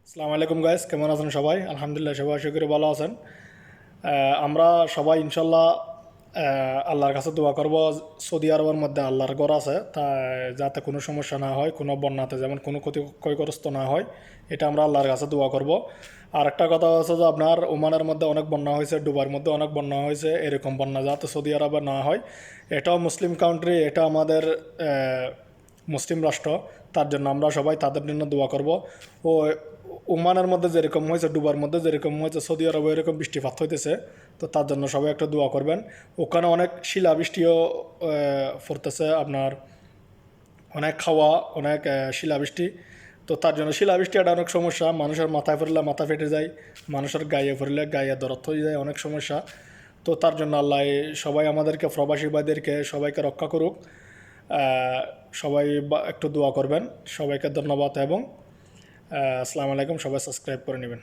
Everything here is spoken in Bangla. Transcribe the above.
আসসালামু আলাইকুম গাইস, কেমন আছেন সবাই? আলহামদুলিল্লাহ, সবাই আশা করি ভালো আছেন। আমরা সবাই ইনশাল্লাহ আল্লাহর কাছে দোয়া করব। সৌদি আরবের মধ্যে আল্লাহর ঘর আছে, তা যাতে কোনো সমস্যা না হয়, কোনো বন্যাতে যেমন কোনো ক্ষতিগ্রস্ত না হয়, এটা আমরা আল্লাহর কাছে দোয়া করব। আর একটা কথা হচ্ছে যে আপনার ওমানের মধ্যে অনেক বন্যা হয়েছে, ডুবার মধ্যে অনেক বন্যা হয়েছে, এরকম বন্যা যাতে সৌদি আরবে না হয়। এটাও মুসলিম কান্ট্রি, এটা আমাদের মুসলিম রাষ্ট্র, তার জন্য আমরা সবাই তাদের জন্য দোয়া করব। ও ওমানের মধ্যে যেরকম হয়েছে, ডুবার মধ্যে যেরকম হয়েছে, সৌদি আরবে এরকম বৃষ্টিপাত হইতেছে, তো তার জন্য সবাই একটা দোয়া করবেন। ওখানে অনেক শিলাবৃষ্টিও পড়তেছে আপনার, অনেক খাওয়া, অনেক শিলাবৃষ্টি। তো তার জন্য শিলাবৃষ্টি একটা অনেক সমস্যা, মানুষের মাথায় পড়লে মাথা ফেটে যায়, মানুষের গায়ে পড়লে গায়ে দরদ হয়ে যায়, অনেক সমস্যা। তো তার জন্য আল্লাহ সবাই আমাদেরকে, প্রবাসী ভাইদেরকে সবাইকে রক্ষা করুক। সবাই একটু দোয়া করবেন। সবাইকে ধন্যবাদ এবং আসসালামু আলাইকুম। সবাই সাবস্ক্রাইব করে নেবেন।